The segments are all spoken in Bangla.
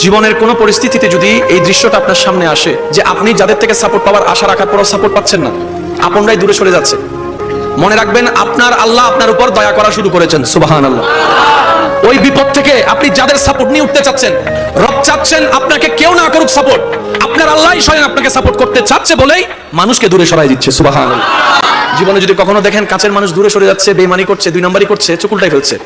জীবনের কোন পরিস্থিতিতে যদি এই দৃশ্যটা আপনার সামনে আসে যে আপনি যাদের থেকে সাপোর্ট পাওয়ার আশা রাখার পরও সাপোর্ট পাচ্ছেন না, আপনরাই দূরে সরে যাচ্ছে, মনে রাখবেন আপনার আল্লাহ আপনার উপর দয়া করা শুরু করেছেন। সুবহানাল্লাহ। ওই বিপদ থেকে আপনি যাদের সাপোর্ট নিয়ে উঠতে চাচ্ছেন, রব চাচ্ছেন আপনাকে কেউ না করুক সাপোর্ট, আপনার আল্লাহই স্বয়ং আপনাকে সাপোর্ট করতে চাচ্ছে বলেই মানুষকে দূরে সরাই দিচ্ছে। সুবহানাল্লাহ। জীবনে যদি কখনো দেখেন কাছের মানুষ দূরে সরে যাচ্ছে, বেঈমানি করছে, দুই নম্বরই করছে, চোখ উল্টাই ফেলছে,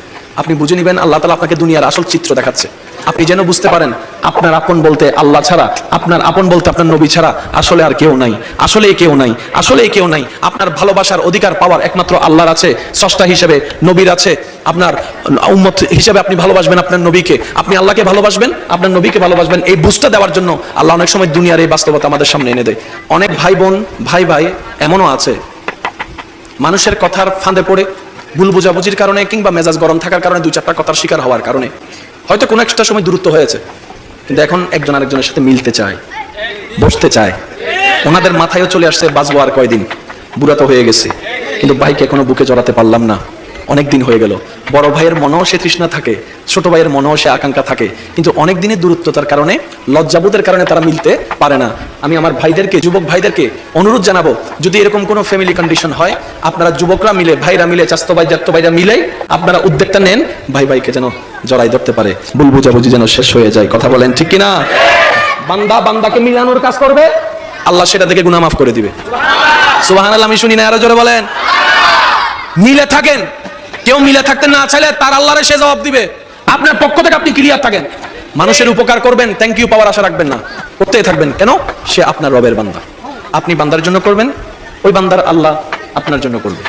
আপনি বুঝে নেবেন আল্লাহ তাআলা আপনাকে দুনিয়ার আসল চিত্র দেখাচ্ছে। আপনি যেন বুঝতে পারেন আপনার আপন বলতে আল্লাহ ছাড়া, আপনার আপন বলতে আপনার নবী ছাড়া আসলে আর কেউ নাই, আসলেই কেউ নাই, আসলেই কেউ নাই। আপনার ভালোবাসার অধিকার পাওয়ার একমাত্র আল্লাহর আছে, স্রষ্টা হিসেবে নবীর আছে। আপনার উম্মত হিসেবে আপনি ভালোবাসবেন আপনার নবীকে, আপনি আল্লাহকে ভালোবাসবেন, আপনার নবীকে ভালোবাসবেন। এই বুঝটা দেওয়ার জন্য আল্লাহ অনেক সময় দুনিয়ার এই বাস্তবতা আমাদের সামনে এনে দেয়। অনেক ভাই বোন, ভাই ভাই এমনও আছে মানুষের কথার ফাঁদে পড়ে, ভুল বোঝাবুঝির কারণে কিংবা মেজাজ গরম থাকার কারণে দুই চারটা কথার শিকার হওয়ার কারণে হয়তো কোনো একটা সময় দূরত্ব হয়েছে, কিন্তু এখন একজন আরেকজনের সাথে মিলতে চায়, বসতে চায়। ওনাদের মাথায়ও চলে আসছে বাঁচবো আর কয়দিন, বুড়া তো হয়ে গেছে, কিন্তু ভাইকে এখনো বুকে জড়াতে পারলাম না, অনেক দিন হয়ে গেল। বড় ভাইয়ের মনেও সে তৃষ্ণা থাকে, ছোট ভাইয়ের মনেও সে আকাঙ্ক্ষা থাকে, কিন্তু অনেক দিনের দূরত্বতার কারণে, লজ্জাবোধের কারণে তারা মিলতে পারে না। আমি আমার ভাইদেরকে, যুবক ভাইদেরকে অনুরোধ জানাবো, যদি এরকম কোনো ফ্যামিলি কন্ডিশন হয়, আপনারা যুবকরা মিলে, ভাইরা মিলে, চাচতো ভাই জ্যাঠতো ভাইরা মিলে আপনারা উদ্যোগটা নেন, ভাই ভাইকে যেন জড়াই ধরতে পারে, ভুল বোঝাবুঝি যেন শেষ হয়ে যায়। কথা বলেন ঠিক কিনা? বান্দা বান্দাকে মিলানোর কাজ করবে, আল্লাহ সেটা থেকে গুনাহ মাফ করে দিবে। সুবহানাল্লাহ। আমি শুনি না, আরো জোরে বলেন। মিলে থাকেন, কেউ মিলে থাকতে না চাইলে তার আল্লাহরে সে জবাব দিবে। আপনার পক্ষ থেকে আপনি ক্লিয়ার থাকেন, মানুষের উপকার করবেন, থ্যাংক ইউ পাওয়ার আশা রাখবেন না, করতেই থাকবেন। কেন? সে আপনার রবের বান্দা, আপনি বান্দার জন্য করবেন, ওই বান্দার আল্লাহ আপনার জন্য করবে।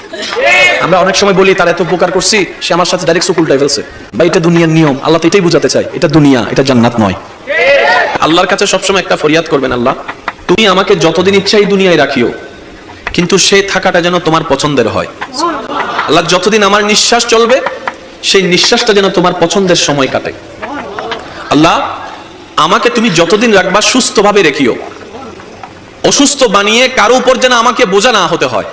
আমরা অনেক সময় বলি তার এত উপকার করছি, সে আমার সাথে ডাইরেক্ট চোখ উল্টাই ফেলছে। বা এটা দুনিয়ার নিয়ম, আল্লাহ তো এটাই বুঝাতে চায়, এটা দুনিয়া, এটা জান্নাত নয়। আল্লাহর কাছে সবসময় একটা ফরিয়াদ করবেন, আল্লাহ তুমি আমাকে যতদিন ইচ্ছা এই দুনিয়ায় রাখিও, কিন্তু সেই থাকাটা যেন তোমার পছন্দের হয়। আল্লাহ যতদিন আমার নিঃশ্বাস চলবে, সেই নিঃশ্বাসটা যেন তোমার পছন্দের সময় কাটে। আল্লাহ আমাকে তুমি যতদিন রাখবা সুস্থভাবে রেখিও, অসুস্থ বানিয়ে কারো উপর যেন আমাকে বোঝা না হতে হয়।